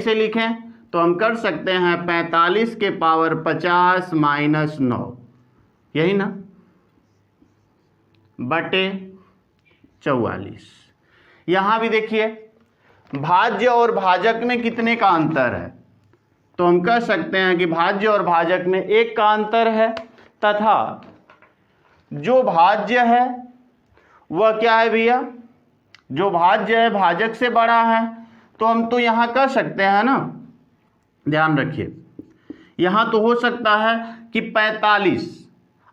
से लिखें तो हम कर सकते हैं 45 के पावर 50 माइनस 9, यही ना, बटे 44। यहां भी देखिए भाज्य और भाजक में कितने का अंतर है, तो हम कह सकते हैं कि भाज्य और भाजक में 1 का अंतर है, तथा जो भाज्य है वह क्या है भैया, जो भाज्य है भाजक से बड़ा है। तो हम तो यहां कर सकते हैं ना, ध्यान रखिए, यहां तो हो सकता है कि 45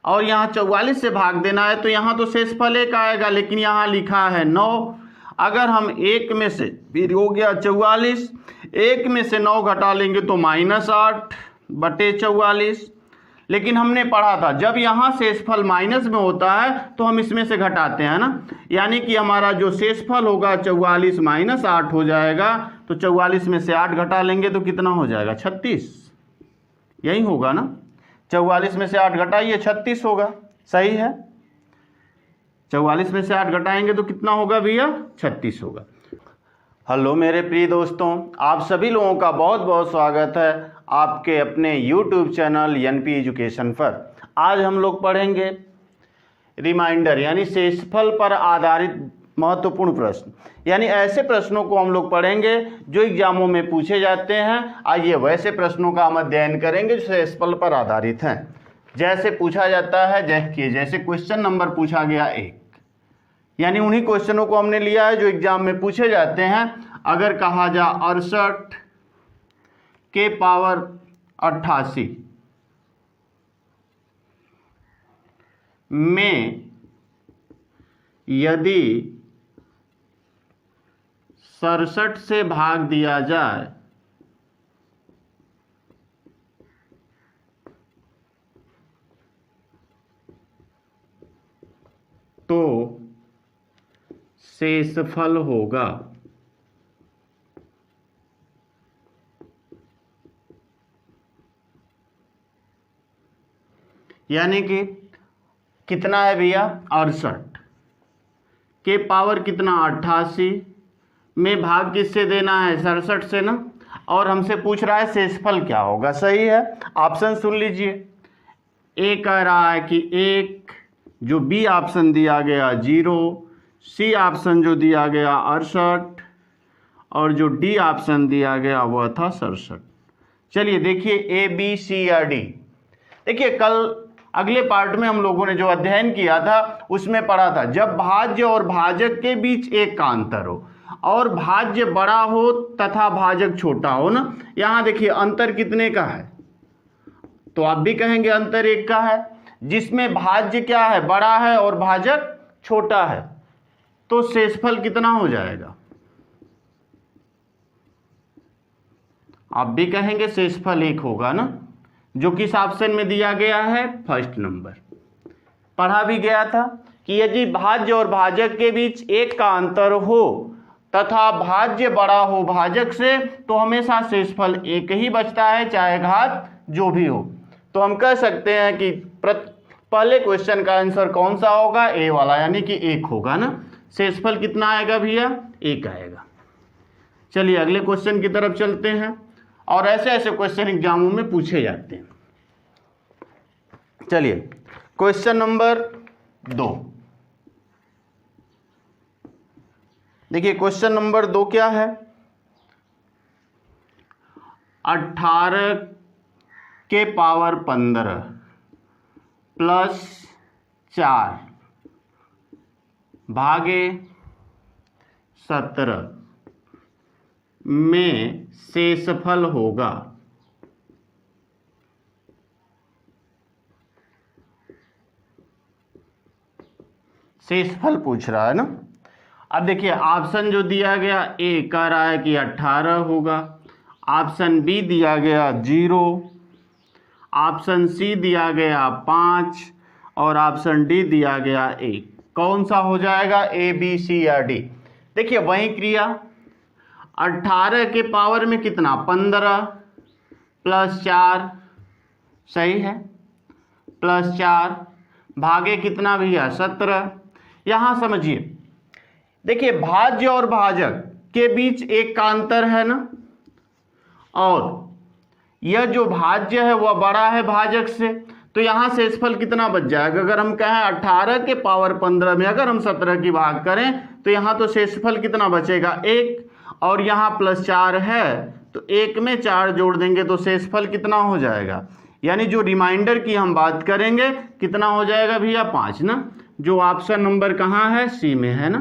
और यहां 44 से भाग देना है, तो यहां तो शेषफल 1 आएगा, लेकिन यहां लिखा है 9। अगर हम 1 में से, फिर हो गया 44, 1 में से 9 घटा लेंगे तो -8 बटे 44। लेकिन हमने पढ़ा था जब यहाँ शेषफल माइनस में होता है तो हम इसमें से घटाते हैं ना, यानी कि हमारा जो शेषफल होगा 44 माइनस 8 हो जाएगा। तो 44 में से 8 घटा लेंगे तो कितना हो जाएगा, 36, यही होगा ना। 44 में से 8 घटाइए 36 होगा, सही है। 44 में से 8 घटाएंगे तो कितना होगा भैया, 36 होगा। हेलो मेरे प्रिय दोस्तों, आप सभी लोगों का बहुत बहुत स्वागत है आपके अपने YouTube चैनल एनपी एजुकेशन पर। आज हम लोग पढ़ेंगे रिमाइंडर यानी शेषफल पर आधारित महत्वपूर्ण प्रश्न, यानी ऐसे प्रश्नों को हम लोग पढ़ेंगे जो एग्जामों में पूछे जाते हैं। आइए वैसे प्रश्नों का हम अध्ययन करेंगे जो शेषफल पर आधारित हैं। जैसे पूछा जाता है, जैसे क्वेश्चन नंबर पूछा गया 1, यानी उन्हीं क्वेश्चनों को हमने लिया है जो एग्जाम में पूछे जाते हैं। अगर कहा जा 68 के पावर 88 में यदि 67 से भाग दिया जाए तो शेषफल होगा। यानी कि कितना है भैया, 68 के पावर कितना 88 में भाग किससे देना है, 67 से ना, और हमसे पूछ रहा है शेषफल क्या होगा। सही है, ऑप्शन सुन लीजिए। ए कह रहा है कि 1, जो बी ऑप्शन दिया गया 0, सी ऑप्शन जो दिया गया 68, और जो डी ऑप्शन दिया गया वह था 67। चलिए देखिए ए बी सी या डी। देखिए कल अगले पार्ट में हम लोगों ने जो अध्ययन किया था उसमें पढ़ा था जब भाज्य और भाजक के बीच 1 का अंतर हो और भाज्य बड़ा हो तथा भाजक छोटा हो ना। यहाँ देखिए अंतर कितने का है, तो आप भी कहेंगे अंतर 1 का है, जिसमें भाज्य क्या है, बड़ा है और भाजक छोटा है, तो शेषफल कितना हो जाएगा। आप भी कहेंगे शेषफल 1 होगा ना, जो किस ऑप्शन में दिया गया है, फर्स्ट नंबर। पढ़ा भी गया था कि यदि भाज्य और भाजक के बीच 1 का अंतर हो तथा भाज्य बड़ा हो भाजक से तो हमेशा शेषफल 1 ही बचता है, चाहे घात जो भी हो। तो हम कह सकते हैं कि पहले क्वेश्चन का आंसर कौन सा होगा, ए वाला, यानी कि 1 होगा ना। शेषफल कितना आएगा भैया, 1 आएगा। चलिए अगले क्वेश्चन की तरफ चलते हैं, और ऐसे ऐसे क्वेश्चन एग्जामों में पूछे जाते हैं। चलिए क्वेश्चन नंबर 2 देखिए, क्वेश्चन नंबर 2 क्या है, 18 के पावर 15 प्लस 4 भागे 17 में शेषफल होगा। शेषफल पूछ रहा है ना। अब देखिए ऑप्शन जो दिया गया, ए कह रहा है कि 18 होगा, ऑप्शन बी दिया गया 0, ऑप्शन सी दिया गया 5 और ऑप्शन डी दिया गया 1। कौन सा हो जाएगा, ए बी सी या डी। देखिए वही क्रिया, 18 के पावर में कितना, 15 प्लस 4, सही है, प्लस 4 भागे कितना भैया, 17। यहां समझिए, देखिए भाज्य और भाजक के बीच 1 का अंतर है ना, और यह जो भाज्य है वह बड़ा है भाजक से, तो यहाँ शेषफल कितना बच जाएगा? अगर हम कहें 18 के पावर 15 में अगर हम 17 की भाग करें तो यहाँ तो शेषफल कितना बचेगा? 1, और यहाँ +4 है तो 1 में 4 जोड़ देंगे तो शेषफल कितना हो जाएगा? यानी जो रिमाइंडर की हम बात करेंगे कितना हो जाएगा भैया? 5 ना, जो ऑप्शन नंबर कहाँ है? सी में है ना।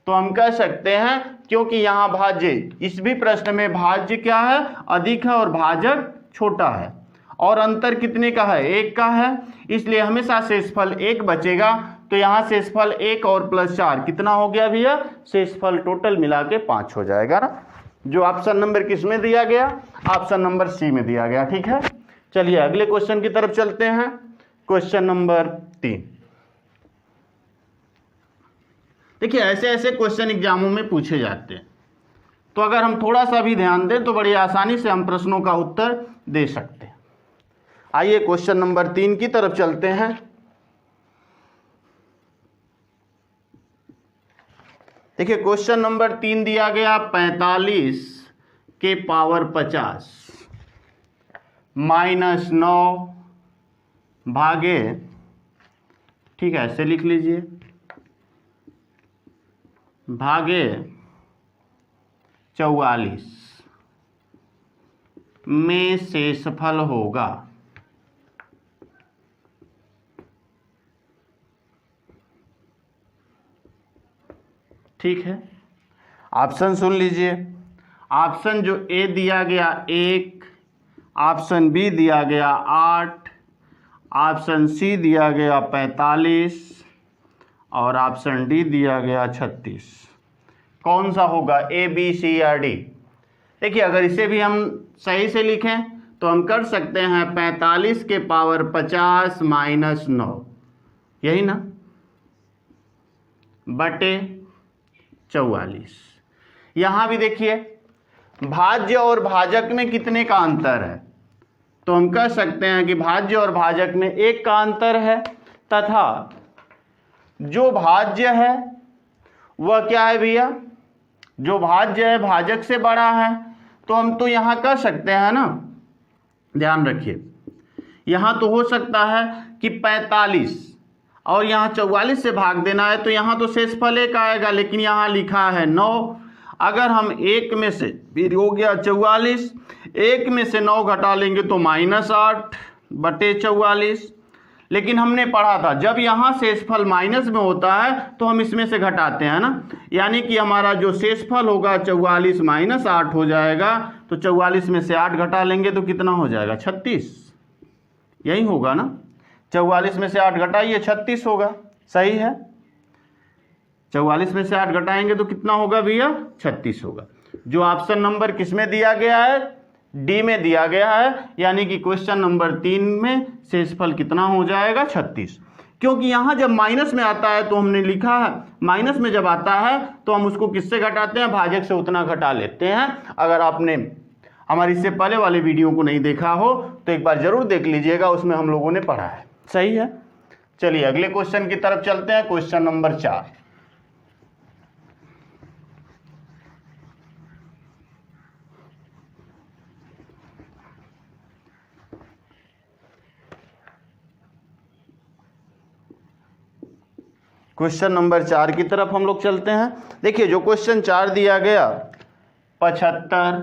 तो हम कह सकते हैं क्योंकि यहाँ भाज्य, इस भी प्रश्न में भाज्य क्या है? अधिक है और भाजक छोटा है, और अंतर कितने का है? 1 का है, इसलिए हमेशा शेषफल 1 बचेगा। तो यहाँ शेषफल 1 और +4 कितना हो गया भैया? शेषफल टोटल मिला के 5 हो जाएगा ना, जो ऑप्शन नंबर किस में दिया गया? ऑप्शन नंबर सी में दिया गया। ठीक है, चलिए अगले क्वेश्चन की तरफ चलते हैं। Question number 3। देखिए ऐसे ऐसे क्वेश्चन एग्जामों में पूछे जाते हैं, तो अगर हम थोड़ा सा भी ध्यान दें तो बड़ी आसानी से हम प्रश्नों का उत्तर दे सकते हैं। आइए क्वेश्चन नंबर 3 की तरफ चलते हैं। देखिए क्वेश्चन नंबर 3 दिया गया 45 के पावर 50 -9 भागे, ठीक है ऐसे लिख लीजिए, भागे 44 में शेषफल होगा। ठीक है, ऑप्शन सुन लीजिए। ऑप्शन जो ए दिया गया 1, ऑप्शन बी दिया गया 8, ऑप्शन सी दिया गया 45 और ऑप्शन डी दिया गया 36। कौन सा होगा? ए, बी, सी या डी? देखिए अगर इसे भी हम सही से लिखें तो हम कर सकते हैं 45 के पावर 50 -9, यही ना, बटे 44। यहाँ भी देखिए भाज्य और भाजक में कितने का अंतर है? तो हम कह सकते हैं कि भाज्य और भाजक में 1 का अंतर है, तथा जो भाज्य है वह क्या है भैया? जो भाज्य है भाजक से बड़ा है। तो हम तो यहाँ कह सकते हैं ना, ध्यान रखिए, यहाँ तो हो सकता है कि 45 और यहाँ 44 से भाग देना है, तो यहाँ तो शेषफल 1 आएगा, लेकिन यहाँ लिखा है 9। अगर हम 1 में से, फिर हो गया 44, 1 में से 9 घटा लेंगे तो -8 बटे 44। लेकिन हमने पढ़ा था जब यहाँ शेषफल माइनस में होता है तो हम इसमें से घटाते हैं ना, यानी कि हमारा जो शेषफल होगा 44 -8 हो जाएगा। तो 44 में से 8 घटा लेंगे तो कितना हो जाएगा? 36, यही होगा ना। 44 में से 8 घटाइए 36 होगा, सही है। 44 में से 8 घटाएंगे तो कितना होगा भैया? 36 होगा, जो ऑप्शन नंबर किस में दिया गया है? डी में दिया गया है। यानी कि क्वेश्चन नंबर 3 में शेषफल कितना हो जाएगा? 36। क्योंकि यहाँ जब माइनस में आता है तो हमने लिखा है, माइनस में जब आता है तो हम उसको किससे घटाते हैं? भाजक से उतना घटा लेते हैं। अगर आपने हमारी इससे पहले वाले वीडियो को नहीं देखा हो तो एक बार जरूर देख लीजिएगा, उसमें हम लोगों ने पढ़ा है। सही है, चलिए अगले क्वेश्चन की तरफ चलते हैं। Question number 4। क्वेश्चन नंबर 4 की तरफ हम लोग चलते हैं। देखिए जो क्वेश्चन 4 दिया गया 75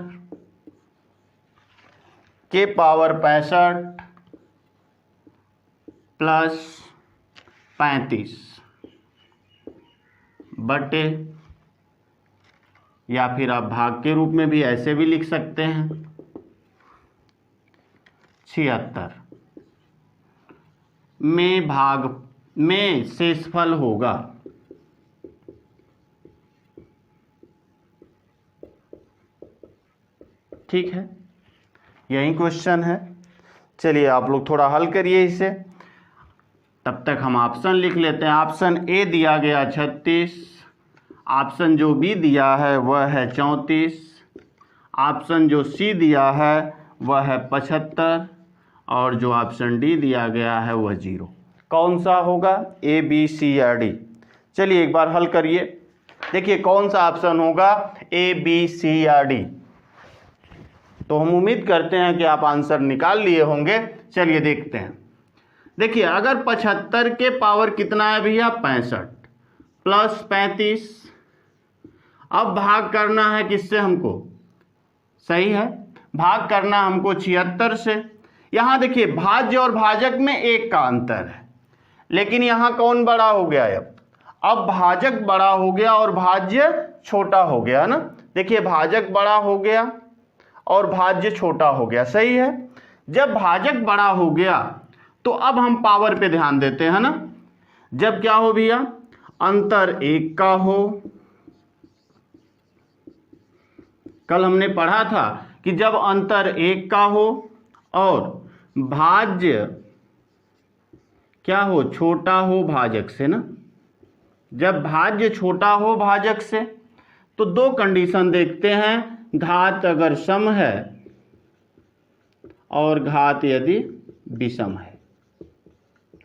के पावर 65 प्लस 35 बटे, या फिर आप भाग के रूप में भी ऐसे भी लिख सकते हैं 76 में भाग में शेषफल होगा। ठीक है, यही क्वेश्चन है। चलिए आप लोग थोड़ा हल करिए इसे, तब तक हम ऑप्शन लिख लेते हैं। ऑप्शन ए दिया गया 36, ऑप्शन जो बी दिया है वह है 34, ऑप्शन जो सी दिया है वह है 75 और जो ऑप्शन डी दिया गया है वह 0। कौन सा होगा? ए, बी, सी या डी? चलिए एक बार हल करिए, देखिए कौन सा ऑप्शन होगा? ए, बी, सी या डी? तो हम उम्मीद करते हैं कि आप आंसर निकाल लिए होंगे। चलिए देखते हैं। देखिए अगर 75 के पावर कितना है भैया 65 प्लस 35, अब भाग करना है किससे हमको, सही है, भाग करना हमको 76 से। यहाँ देखिए भाज्य और भाजक में 1 का अंतर है, लेकिन यहाँ कौन बड़ा हो गया है, अब भाजक बड़ा हो गया और भाज्य छोटा हो गया ना। देखिए भाजक बड़ा हो गया और भाज्य छोटा हो गया, सही है। जब भाजक बड़ा हो गया तो अब हम पावर पे ध्यान देते हैं ना। जब क्या हो भैया, अंतर 1 का हो, कल हमने पढ़ा था कि जब अंतर 1 का हो और भाज्य क्या हो, छोटा हो भाजक से ना। जब भाज्य छोटा हो भाजक से तो 2 कंडीशन देखते हैं, घात अगर सम है और घात यदि विषम है,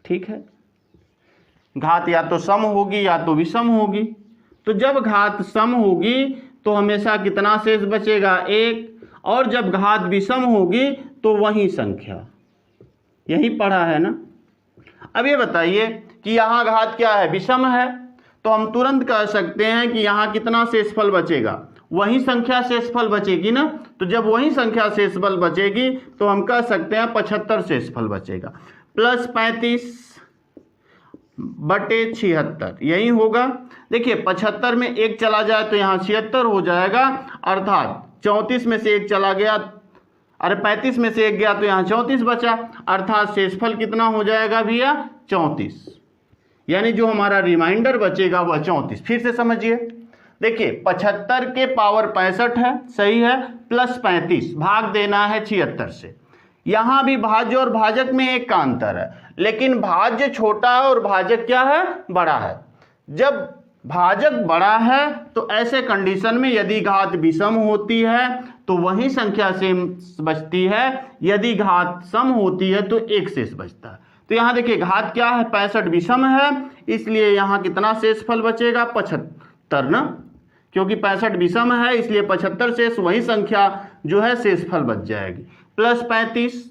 ठीक है। घात या तो सम होगी या तो विषम होगी। तो जब घात सम होगी तो हमेशा कितना शेष बचेगा 1, और जब घात विषम होगी तो वही संख्या, यही पढ़ा है ना। अब ये बताइए कि यहाँ घात क्या है, विषम है, तो हम तुरंत कह सकते हैं कि यहाँ कितना शेषफल बचेगा, वही संख्या शेषफल बचेगी ना। तो जब वही संख्या शेषफल बचेगी तो हम कह सकते हैं 75 शेषफल बचेगा, प्लस 35 बटे 76, यही होगा। देखिए 75 में 1 चला जाए तो यहाँ 76 हो जाएगा, अर्थात 34 में से 1 चला गया, अरे 35 में से 1 गया तो यहाँ 34 बचा, अर्थात शेषफल कितना हो जाएगा भैया 34, यानी जो हमारा रिमाइंडर बचेगा वह 34। फिर से समझिए, देखिए 75 के पावर 65 है, सही है, प्लस 35 भाग देना है 76 से। यहाँ भी भाज्य और भाजक में 1 का अंतर है, लेकिन भाज्य छोटा है और भाजक क्या है, बड़ा है। जब भाजक बड़ा है तो ऐसे कंडीशन में यदि घात विषम होती है तो वही संख्या से बचती है, यदि घात सम होती है तो 1 शेष बचता है। तो यहाँ देखिए घात क्या है 65 विषम है, इसलिए यहाँ कितना शेषफल बचेगा 75 ना, क्योंकि 65 विषम है इसलिए 75 शेष, वही संख्या जो है शेषफल बच जाएगी, प्लस 35,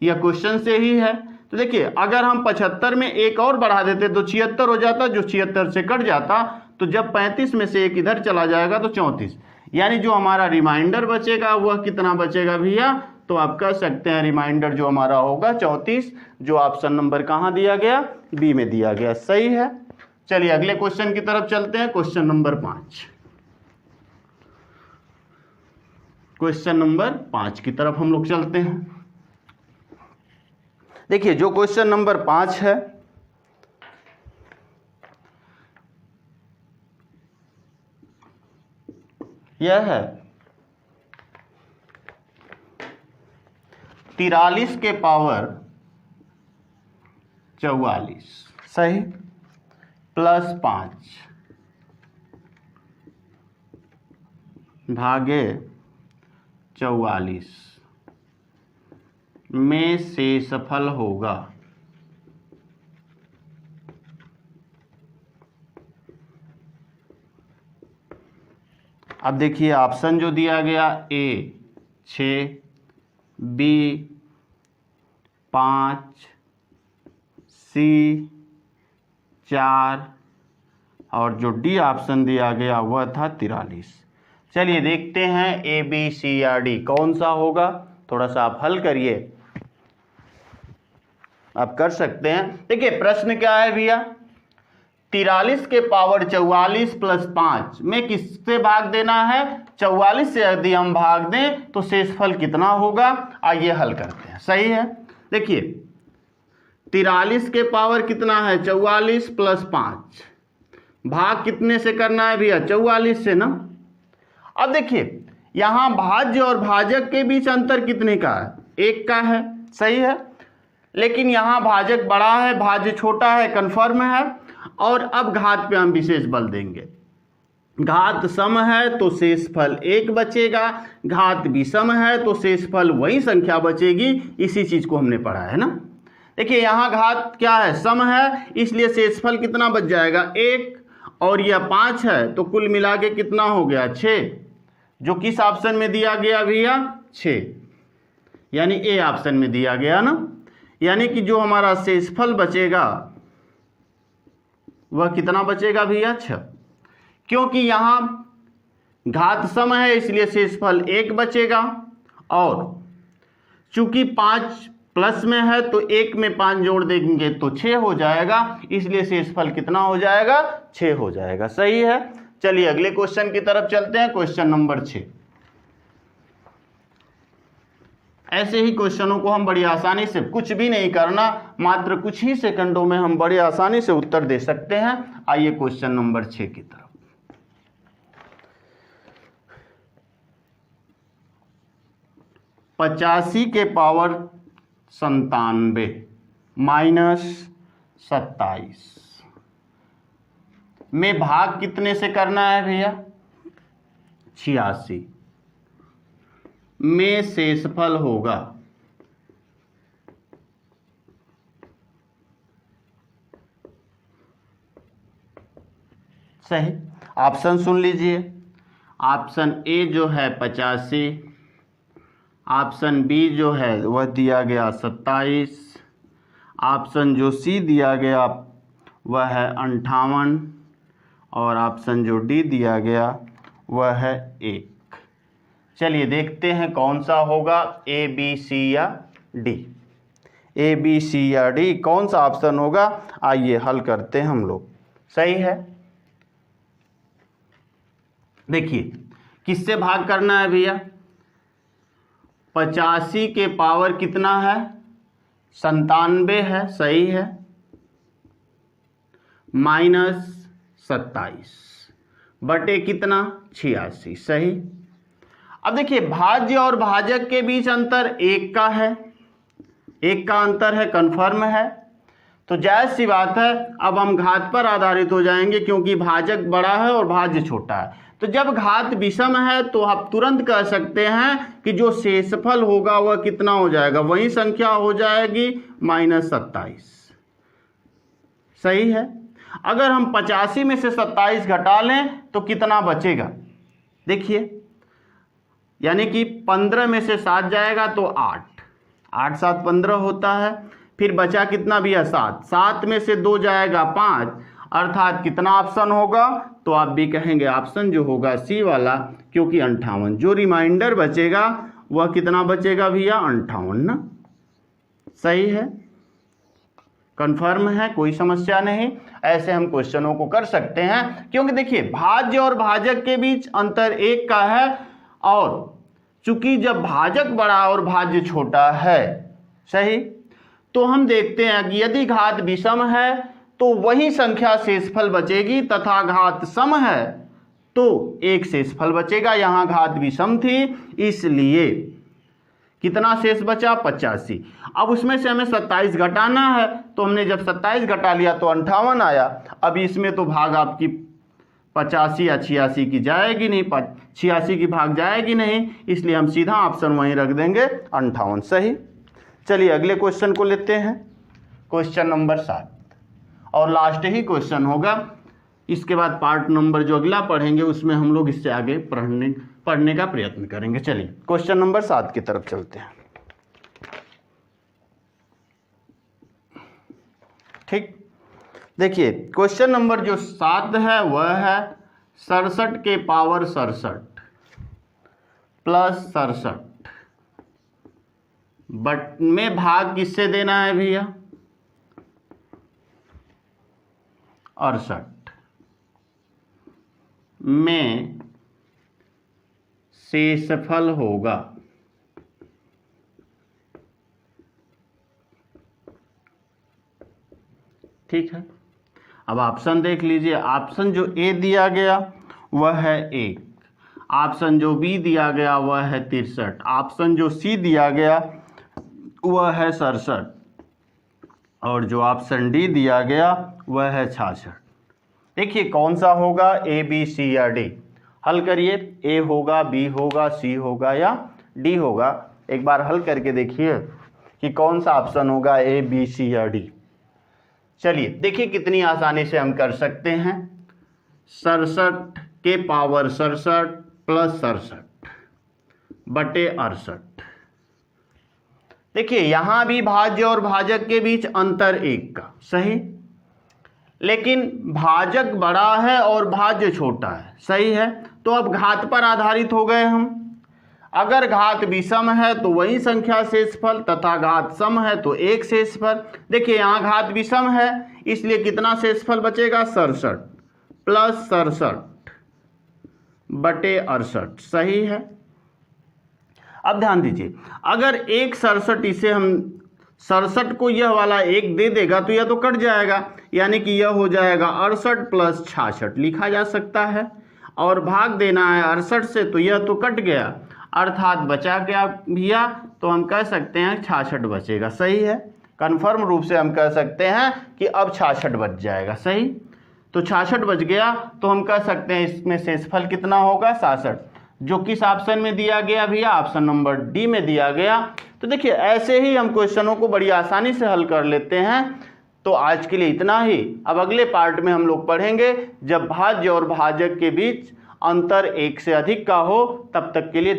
यह क्वेश्चन से ही है। तो देखिए अगर हम 75 में 1 और बढ़ा देते तो 76 हो जाता, जो 76 से कट जाता, तो जब 35 में से 1 इधर चला जाएगा तो 34, यानी जो हमारा रिमाइंडर बचेगा वह कितना बचेगा भैया, तो आप कह सकते हैं रिमाइंडर जो हमारा होगा 34, जो ऑप्शन नंबर कहाँ दिया गया, बी में दिया गया, सही है। चलिए अगले क्वेश्चन की तरफ चलते हैं, क्वेश्चन नंबर 5। क्वेश्चन नंबर 5 की तरफ हम लोग चलते हैं। देखिए जो क्वेश्चन नंबर 5 है, यह है 43 के पावर 44, सही, प्लस 5 भागे 44 में शेषफल होगा। अब देखिए ऑप्शन जो दिया गया, ए 6, बी 5, सी 4 और जो डी ऑप्शन दिया गया वह था 43। चलिए देखते हैं ए बी सी या डी कौन सा होगा, थोड़ा सा आप हल करिए, आप कर सकते हैं। देखिए प्रश्न क्या है भैया, 43 के पावर 44 प्लस 5 में किससे भाग देना है, 44 से यदि हम भाग दें तो शेषफल कितना होगा, आइए हल करते हैं, सही है। देखिए 43 के पावर कितना है 44 प्लस 5, भाग कितने से करना है भैया 44 से ना। अब देखिए यहाँ भाज्य और भाजक के बीच अंतर कितने का है, 1 का है, सही है, लेकिन यहाँ भाजक बड़ा है भाज्य छोटा है, कन्फर्म है। और अब घात पे हम विशेष बल देंगे, घात सम है तो शेषफल 1 बचेगा, घात विषम है तो शेषफल वही संख्या बचेगी, इसी चीज को हमने पढ़ा है ना। देखिए यहाँ घात क्या है सम है, इसलिए शेषफल कितना बच जाएगा 1, और यह 5 है तो कुल मिला के कितना हो गया 6, जो किस ऑप्शन में दिया गया भैया 6, यानी ए ऑप्शन में दिया गया ना। यानी कि जो हमारा शेषफल बचेगा वह कितना बचेगा भैया 6, क्योंकि यहाँ घात सम है इसलिए शेषफल 1 बचेगा, और चूंकि 5 प्लस में है तो 1 में 5 जोड़ देंगे तो 6 हो जाएगा, इसलिए शेषफल कितना हो जाएगा 6 हो जाएगा। सही है। चलिए अगले क्वेश्चन की तरफ चलते हैं, क्वेश्चन नंबर 6। ऐसे ही क्वेश्चनों को हम बड़ी आसानी से, कुछ भी नहीं करना, मात्र कुछ ही सेकंडों में हम बड़ी आसानी से उत्तर दे सकते हैं। आइए क्वेश्चन नंबर 6 की तरफ। पचासी के पावर 97 माइनस 27 में भाग कितने से करना है भैया 86 में शेषफल होगा सही। ऑप्शन सुन लीजिए। ऑप्शन ए जो है 85, ऑप्शन बी जो है वह दिया गया 27, ऑप्शन जो सी दिया गया वह है 58, और ऑप्शन जो डी दिया गया वह है 1। चलिए देखते हैं कौन सा होगा, ए बी सी या डी। ए बी सी या डी कौन सा ऑप्शन होगा, आइए हल करते हैं हम लोग। सही है। देखिए किससे भाग करना है भैया, 85 के पावर कितना है 97 है, सही है, माइनस 27 बटे कितना 86, सही। अब देखिए भाज्य और भाजक के बीच अंतर 1 का है, 1 का अंतर है, कन्फर्म है, तो जायज़ सी बात है अब हम घात पर आधारित हो जाएंगे, क्योंकि भाजक बड़ा है और भाज्य छोटा है। तो जब घात विषम है तो आप तुरंत कह सकते हैं कि जो शेषफल होगा वह कितना हो जाएगा, वही संख्या हो जाएगी माइनस 27, सही है। अगर हम 85 में से 27 घटा लें तो कितना बचेगा, देखिए, यानी कि 15 में से 7 जाएगा तो 8, 8 7 15 होता है, फिर बचा कितना भी है 7, 7 में से 2 जाएगा 5, अर्थात कितना ऑप्शन होगा, तो आप भी कहेंगे ऑप्शन जो होगा सी वाला, क्योंकि 58। जो रिमाइंडर बचेगा वह कितना बचेगा भैया 58 ना, सही है, कंफर्म है, कोई समस्या नहीं। ऐसे हम क्वेश्चनों को कर सकते हैं, क्योंकि देखिए भाज्य और भाजक के बीच अंतर 1 का है, और चूंकि जब भाजक बड़ा और भाज्य छोटा है, सही, तो हम देखते हैं कि यदि घात विषम है तो वही संख्या शेषफल बचेगी, तथा घात सम है तो एक शेषफल बचेगा। यहाँ घात विषम थी इसलिए कितना शेष बचा 85। अब उसमें से हमें 27 घटाना है, तो हमने जब 27 घटा लिया तो 58 आया। अब इसमें तो भाग आपकी 85 या 86 की जाएगी नहीं, 86 की भाग जाएगी नहीं, इसलिए हम सीधा ऑप्शन वहीं रख देंगे 58, सही। चलिए अगले क्वेश्चन को लेते हैं, क्वेश्चन नंबर 7, और लास्ट ही क्वेश्चन होगा। इसके बाद पार्ट नंबर जो अगला पढ़ेंगे उसमें हम लोग इससे आगे पढ़ने का प्रयत्न करेंगे। चलिए क्वेश्चन नंबर 7 की तरफ चलते हैं। ठीक, देखिए क्वेश्चन नंबर जो 7 है वह है 67 के पावर 67 प्लस 67 बट में भाग किससे देना है भैया 68 में शेषफल होगा ठीक है। अब ऑप्शन देख लीजिए। ऑप्शन जो ए दिया गया वह है 1, ऑप्शन जो बी दिया गया वह है 63, ऑप्शन जो सी दिया गया वह है 67, और जो ऑप्शन डी दिया गया वह है 66। देखिए कौन सा होगा, ए बी सी या डी। हल करिए, ए होगा, बी होगा, सी होगा या डी होगा। एक बार हल करके देखिए कि कौन सा ऑप्शन होगा, ए बी सी या डी। चलिए देखिए कितनी आसानी से हम कर सकते हैं। 67 के पावर 67 प्लस 67 बटे 68। देखिए यहां भी भाज्य और भाजक के बीच अंतर 1 का, सही, लेकिन भाजक बड़ा है और भाज्य छोटा है, सही है। तो अब घात पर आधारित हो गए हम। अगर घात विषम है तो वही संख्या शेषफल, तथा घात सम है तो एक शेषफल। देखिए यहाँ घात विषम है इसलिए कितना शेषफल बचेगा, 67 प्लस 67 बटे 68, सही है। अब ध्यान दीजिए, अगर एक 67 इसे हम 67 को यह वाला 1 दे देगा तो यह तो कट जाएगा, यानी कि यह हो जाएगा 68 प्लस 66 लिखा जा सकता है, और भाग देना है 68 से तो यह तो कट गया, अर्थात बचा क्या भैया, तो हम कह सकते हैं 66 बचेगा, सही है। कन्फर्म रूप से हम कह सकते हैं कि अब 66 बच जाएगा, सही। तो 66 बच गया तो हम कह सकते हैं इसमें शेषफल कितना होगा, 67, जो किस ऑप्शन में दिया गया भैया, ऑप्शन नंबर डी में दिया गया। तो देखिए ऐसे ही हम क्वेश्चनों को बड़ी आसानी से हल कर लेते हैं। तो आज के लिए इतना ही। अब अगले पार्ट में हम लोग पढ़ेंगे जब भाज्य और भाजक के बीच अंतर 1 से अधिक का हो। तब तक के लिए